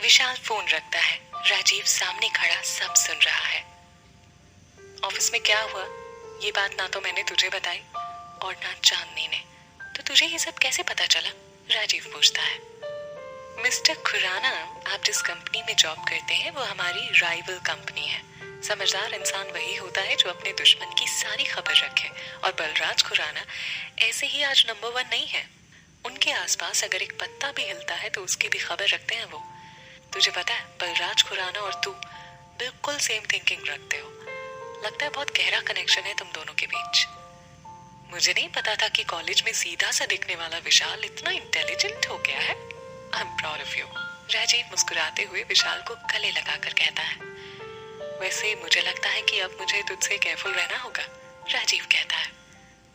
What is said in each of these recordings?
विशाल phone रखता है। राजीव सामने खड़ा सब सुन रहा है। ऑफिस में क्या हुआ ये बात ना तो मैंने तुझे बताई और ना चांदनी ने, तो तुझे ये सब कैसे पता चला? राजीव पूछता है। मिस्टर खुराना, आप जिस कंपनी में जॉब करते हैं वो हमारी राइवल कंपनी है। समझदार इंसान वही होता है जो अपने दुश्मन की सारी खबर रखे, और बलराज खुराना ऐसे ही आज नंबर 1 नहीं है। उनके आसपास अगर एक पत्ता भी हिलता है तो उसकी भी खबर रखते हैं वो। तुझे पता है बलराज खुराना और तू बिल्कुल सेम थिंकिंग रखते हो। लगता है बहुत गहरा कनेक्शन है तुम दोनों के बीच। मुझे नहीं पता था कि कॉलेज में सीधा सा दिखने वाला विशाल इतना इंटेलिजेंट हो गया है। I am proud of you. Rajiv मुस्कुराते हुए विशाल को गले लगाकर कहता है। वैसे मुझे लगता है कि अब मुझे तुझसे केयरफुल रहना होगा, राजीव कहता है।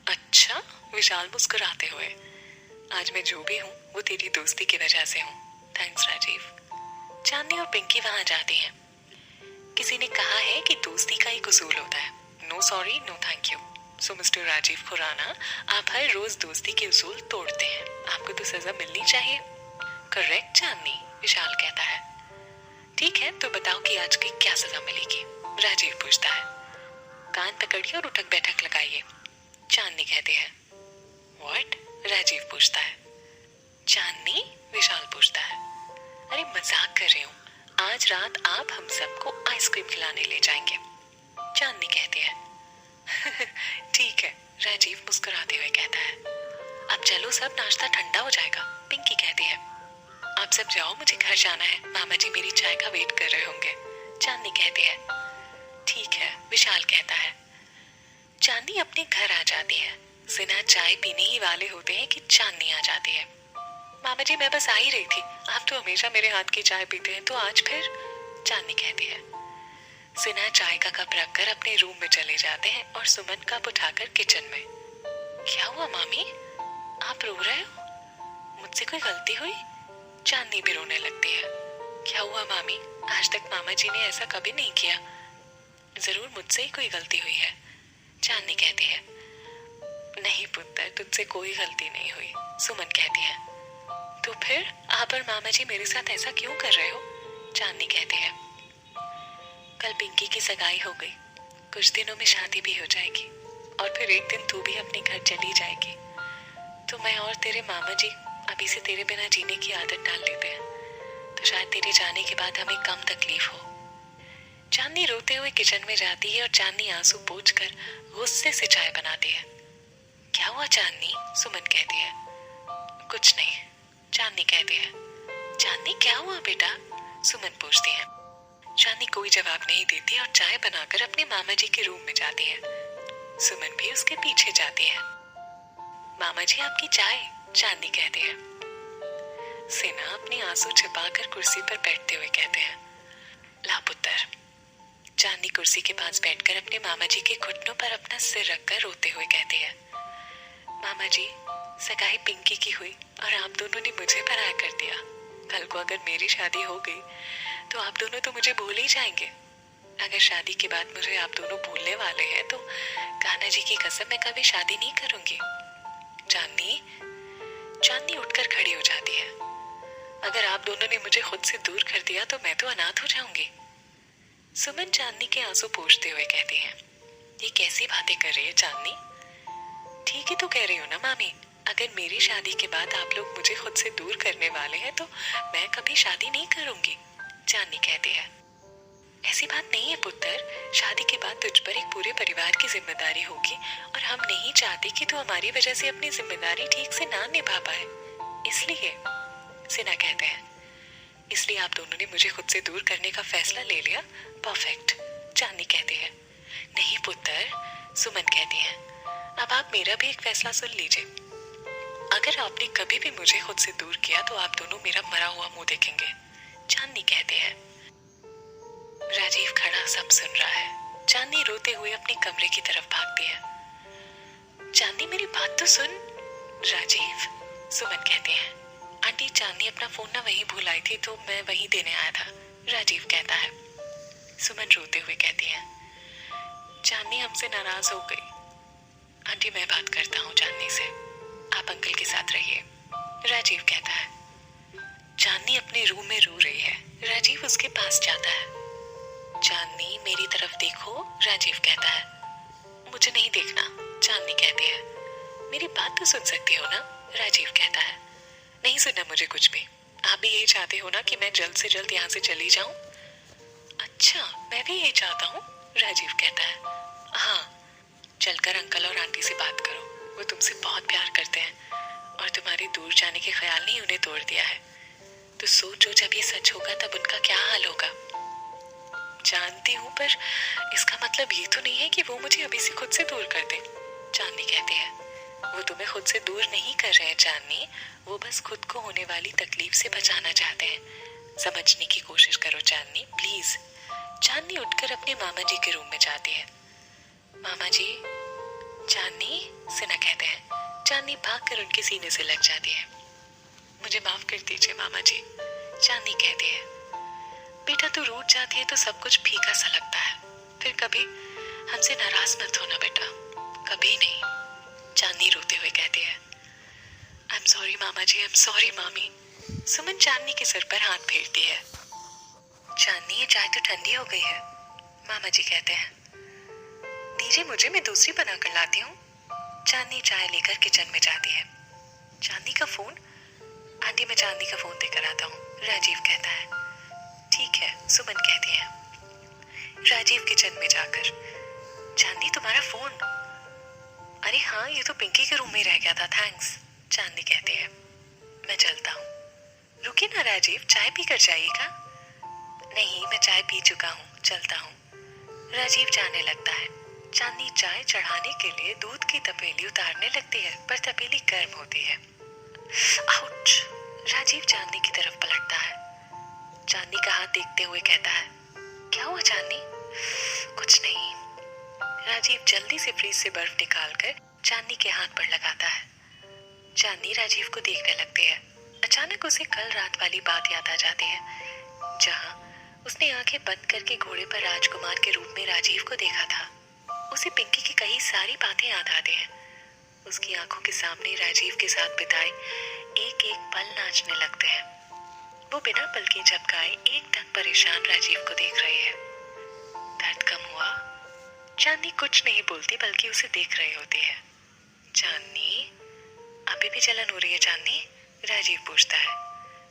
अच्छा, विशाल मुस्कुराते हुए। आज मैं जो भी हूँ वो तेरी दोस्ती की वजह से हूँ। थैंक्स राजीव। चांदनी और पिंकी वहां जाती हैं। किसी ने कहा है कि दोस्ती का एक उसूल होता है, no sorry no thank you. So mister Rajiv Khurana, आप हर रोज दोस्ती के उसूल तोड़ते हैं, आपको तो सजा मिलनी चाहिए। करेक्ट चांदनी, विशाल कहता है। ठीक है, तो बताओ कि आज की क्या सजा मिलेगी? राजीव पूछता है। कान पकड़िए और उठक बैठक लगाइए, चांदनी कहती है। व्हाट? राजीव पूछता है। चांदनी? विशाल पूछता है। अरे मजाक कर रही हूँ, आज रात आप हम सबको आइसक्रीम खिलाने ले जाएंगे, चांदनी कहती है। ठीक है, राजीव मुस्कुराते हुए कहता है। अब चलो सब, नाश्ता ठंडा हो जाएगा, पिंकी कहती है। आप सब जाओ, मुझे घर जाना है, मामा जी मेरी चाय का वेट कर रहे होंगे, चांदनी कहती है। ठीक है, विशाल कहता है। चांदनी अपने घर आ जाती है। सिन्हा चाय पीने ही वाले होते हैं कि चांदनी आ जाती है। मामा जी मैं बस आ ही रही थी, आप तो हमेशा मेरे हाथ की चाय पीते हैं, तो आज फिर? चांदनी कहती है। सिन्हा चाय का कप रखकर अपने रूम में चले जाते हैं और सुमन कप उठाकर किचन में। क्या हुआ मामी, आप रो रहे हो? मुझसे कोई गलती हुई? चांदनी भी रोने लगती है। क्या हुआ मामी, आज तक मामा जी ने ऐसा कभी नहीं किया। जरूर मुझसे ही कोई गलती हुई है, चांदनी कहती है। नहीं पुत्र, तुझसे कोई गलती नहीं हुई, सुमन कहती है। तो फिर आप और मामा जी मेरे साथ ऐसा क्यों कर रहे हो? चांदनी कहती है। कल पिंकी की सगाई हो गई, कुछ दिनों में शादी भी हो जाएगी और फिर एक दिन तू भी अपने घर चली जाएगी, तो मैं और तेरे मामा जी अभी से तेरे बिना जीने की आदत डाल लेते हैं, तो शायद तेरे जाने के बाद हमें कम तकलीफ हो। चांदनी रोते हुए किचन में जाती है और चांदनी आंसू पोंछकर गुस्से से चाय बनाती है। क्या हुआ चांदनी? सुमन कहती है। कुछ नहीं, चांदनी कहती है। चांदनी क्या हुआ बेटा? सुमन पूछती है। चांदनी कोई जवाब नहीं देती और चाय बनाकर अपने मामा जी के रूम में जाती है। सुमन भी उसके पीछे जाती है। मामा जी आपकी चाय, चांदनी कहती है। सिन्हा अपने आंसू छिपाकर कुर्सी पर बैठते हुए कहते हैं। ला पुत्र। चांदनी कुर्सी के पास बैठकर अपने मामा जी के घुटनों पर अपना सिर रखकर रोते हुए कहती है। मामा जी, सगाई पिंकी की हुई और आप दोनों ने मुझे पराया कर दिया। कल को अगर मेरी शादी हो गई तो आप दोनों तो मुझे भूल ही जाएंगे। अगर शादी के बाद मुझे आप दोनों भूलने वाले हैं तो कान्हा जी की कसम मैं कभी शादी नहीं करूंगी। चांदनी उठकर खड़ी हो जाती है। अगर आप दोनों ने मुझे खुद से दूर कर दिया तो मैं तो अनाथ हो जाऊंगी। सुमन चांदनी के आंसू पोंछते हुए कहती है। ये कैसी बातें कर रही है चांदनी? ठीक ही तो कह रही हो ना मामी, अगर मेरी शादी के बाद आप लोग मुझे खुद से दूर करने वाले हैं तो मैं कभी शादी नहीं करूंगी, चांदनी कहती है। ऐसी बात नहीं है पुत्र, शादी के बाद तुझ पर एक पूरे परिवार की जिम्मेदारी होगी और हम नहीं चाहते कि तू हमारी वजह से अपनी जिम्मेदारी ठीक से ना निभा पाए, इसलिए। सिन्हा कहते हैं। इसलिए आप दोनों ने मुझे खुद से दूर करने का फैसला ले लिया? परफेक्ट, चांदनी कहती है। नहीं पुत्र, सुमन कहती है। अब आप मेरा भी एक फैसला सुन लीजिए। अगर आपने कभी भी मुझे खुद से दूर किया तो आप दोनों मेरा मरा हुआ मुंह देखेंगे, चांदनी कहते हैं। राजीव खड़ा सब सुन रहा है। चांदनी रोते हुए अपने कमरे की तरफ भागती है। चांदनी मेरी बात तो सुन। राजीव, सुमन कहती है। आंटी, चांदनी अपना फोन ना वहीं भूल आई थी तो मैं वहीं देने आया था, राजीव कहता है। सुमन रोते हुए कहती है। चांदनी हमसे नाराज हो गई। आंटी मैं बात करता हूँ चांदनी से, आप अंकल के साथ रहिए, राजीव कहता है। चांदनी अपने अपने रूम में रो रही है। राजीव उसके पास जाता है। चांदनी मेरी तरफ देखो, राजीव कहता है। मुझे नहीं देखना, चांदनी कहती है। मेरी बात तो सुन सकती हो ना, राजीव कहता है। नहीं सुनना मुझे कुछ भी। आप भी यही चाहते हो ना कि मैं जल्द से जल्द यहाँ से चली जाऊं? अच्छा, मैं भी यही चाहता हूँ, राजीव कहता है। हाँ, चलकर अंकल और आंटी से बात करो, वो तुमसे बहुत प्यार करते हैं और तुम्हारे दूर जाने के ख्याल ने उन्हें तोड़ दिया है। तो सोचो, जब ये सच होगा तब उनका क्या हाल होगा। जानती हूँ, पर इसका मतलब ये तो नहीं है कि वो मुझे अभी से खुद से दूर कर दे, चांदनी कहती है। वो तुम्हें खुद से दूर नहीं कर रहे हैं चांदनी, वो बस खुद को होने वाली तकलीफ से बचाना चाहते हैं। समझने की कोशिश करो चांदनी, प्लीज। चांदनी उठकर अपने मामा जी के रूम में जाती है। मामा जी, चांदनी, सिन्हा कहते हैं। चांदनी भागकर उनके सीने से लग जाती है। मुझे माफ कर दीजिए मामा जी, चांदनी कहती है। बेटा, तू रूठ जाती है तो सब कुछ फीका सा लगता है, फिर कभी हमसे नाराज मत होना बेटा, कभी नहीं, चांदनी रोते हुए कहती है। आई एम सॉरी मामा जी, आई एम सॉरी मामी। सुमन चांदनी के सिर पर हाथ फेरती है। चांदनी, ये चाय तो ठंडी हो गई है, मामा जी कहते हैं। दीजिए मुझे, मैं दूसरी बना कर लाती हूँ। चांदनी चाय लेकर किचन में जाती है। चांदनी का फोन? आंटी, मैं चांदनी का फोन देकर आता हूँ, राजीव कहता है। ठीक है, सुमन कहती है। राजीव किचन में जाकर, चांदनी तुम्हारा फोन? अरे हाँ, ये तो पिंकी के रूम में रह गया था, थैंक्स, चांदनी कहती है। मैं चलता हूँ। रुकिए ना राजीव, चाय पीकर जाइएगा। नहीं, मैं चाय पी चुका हूँ, चलता हूँ। राजीव जाने लगता है। चांदनी चाय चढ़ाने के लिए दूध की तपेली उतारने लगती है, पर तपेली गर्म होती है। आउच! राजीव चांदनी की तरफ पलटता है। चांदनी का हाथ देखते हुए कहता है, क्या हुआ चांदनी? कुछ नहीं। राजीव जल्दी से फ्रीज से बर्फ निकालकर चांदनी के हाथ पर लगाता है। चांदनी राजीव को देखने लगती है। अचानक उसे कल रात वाली बात याद आ जाती है, जहां उसने आंखें बंद करके घोड़े पर राजकुमार के रूप में राजीव को देखा था। उसे पिंकी की कई सारी बातें याद आती हैं। उसकी आंखों के सामने राजीव के साथ बिताए एक एक पल नाचने लगते हैं। वो बिना पलकें झपकाए एकदम परेशान राजीव को देख रही है। दर्द कम हुआ? चांदनी कुछ नहीं बोलती, बल्कि उसे देख रही होती है। चांदनी, अभी भी जलन हो रही है चांदनी? राजीव पूछता है।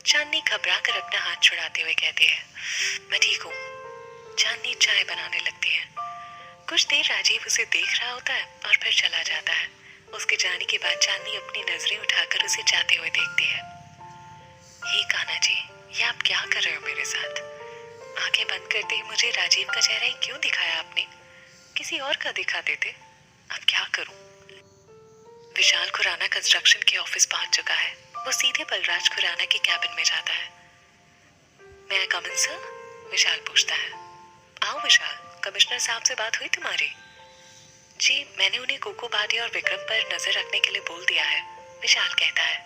चांदनी घबरा कर अपना हाथ छुड़ाते हुए कहती है, मैं ठीक हूँ। चांदनी चाय बनाने लगती है। कुछ देर राजीव उसे देख रहा होता है और फिर चला जाता है। उसके जाने के बाद चांदनी अपनी नजरें उठाकर उसे जाते हुए देखती है। हे कान्हा जी, ये आप क्या कर रहे हो मेरे साथ? आंखें बंद करते ही मुझे राजीव का चेहरा ही क्यों दिखाया आपने? किसी और का दिखा देते। अब क्या करूं? विशाल खुराना कंस्ट्रक्शन के ऑफिस पहुंच चुका है। वो सीधे बलराज खुराना के कैबिन में जाता है। मैं आई कम इन सर? विशाल पूछता है। आओ विशाल, कमिश्नर साहब से बात हुई तुम्हारी? जी, मैंने उन्हें कोको भाटिया और विक्रम पर नजर रखने के लिए बोल दिया है, विशाल कहता है।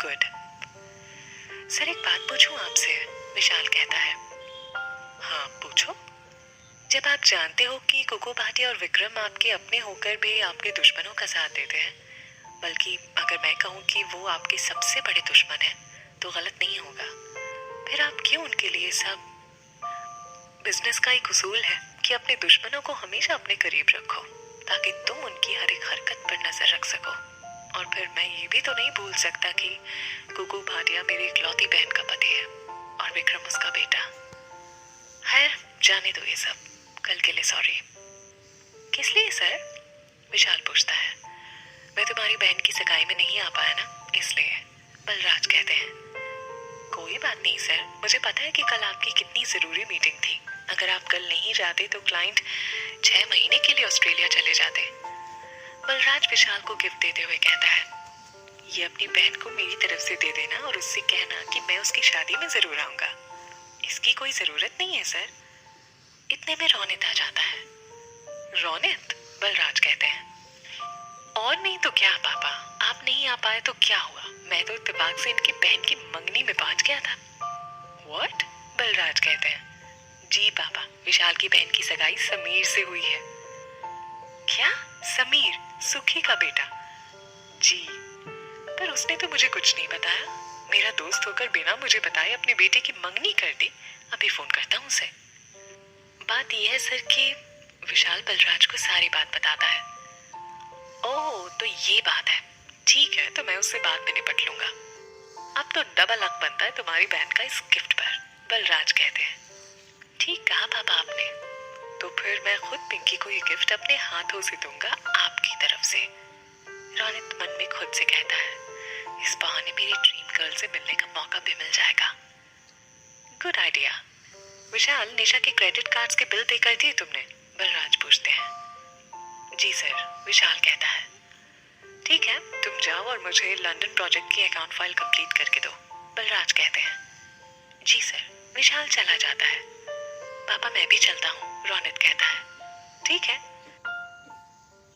गुड। सर, एक बात पूछूं आपसे? विशाल कहता है। हाँ, पूछो। जब आप जानते हो कि कोको भाटिया और विक्रम आपके अपने होकर भी आपके दुश्मनों का साथ देते हैं, बल्कि अगर मैं कहूँ कि वो आपके सबसे बड़े दुश्मन हैं, तो गलत नहीं होगा, फिर आप क्यों उनके लिए सब? बिजनेस का एक उसूल है कि अपने दुश्मनों को हमेशा अपने करीब रखो, ताकि तुम उनकी हर एक हरकत पर नजर रख सको। और फिर मैं ये भी तो नहीं भूल सकता कि कोको भाटिया मेरी इकलौती बहन का पति है और विक्रम उसका बेटा। खैर, जाने दो ये सब, कल के लिए सॉरी। किस लिए सर? विशाल पूछता है। मैं तुम्हारी बहन की सगाई में नहीं आ पाया ना, इसलिए, बलराज कहते हैं। कोई बात नहीं सर, मुझे पता है कि कल आपकी कितनी जरूरी मीटिंग थी। अगर आप कल नहीं जाते तो क्लाइंट 6 महीने के लिए ऑस्ट्रेलिया चले जाते। बलराज विशाल को गिफ्ट देते हुए कहता है, ये अपनी बहन को मेरी तरफ से दे देना और उससे कहना कि मैं उसकी शादी में जरूर आऊंगा। इसकी कोई जरूरत नहीं है सर। इतने में रोनित आ जाता है। रोनित? बलराज कहते हैं। और नहीं तो क्या पापा, आप नहीं आ पाए तो क्या हुआ? मैं तो इत्तेफाक से इनकी बहन की मंगनी में पहुंच गया था। व्हाट? बलराज कहते हैं। जी पापा, विशाल की बहन की सगाई समीर से हुई है। क्या? समीर, सुखी का बेटा? जी, पर उसने तो मुझे कुछ नहीं बताया। मेरा दोस्त होकर बिना मुझे बताए अपने बेटे की मंगनी कर दी। अभी फोन करता हूँ उसे। बात यह है सर कि विशाल बलराज को सारी बात बताता है। ओह, तो ये बात है। ठीक है, तो मैं उससे बाद में निपट लूंगा। अब तो डबल हक बनता है तुम्हारी बहन का इस गिफ्ट पर, बलराज कहते हैं। ठीक कहा पापा आपने। तो फिर मैं खुद पिंकी को ये गिफ्ट अपने हाथों से दूंगा आपकी तरफ से, रोनित मन में खुद से कहता है। इस बहाने मेरी ड्रीम गर्ल से मिलने का मौका भी मिल जाएगा। Good idea. विशाल, निशा के क्रेडिट कार्ड्स के बिल पे कर दिए तुमने? बलराज पूछते हैं। जी सर, विशाल कहता है। ठीक है, तुम जाओ और मुझे लंदन प्रोजेक्ट की अकाउंट फाइल कंप्लीट करके दो, बलराज कहते हैं। जी सर। विशाल चला जाता है। पापा मैं भी चलता हूँ, रोनित कहता है। ठीक है,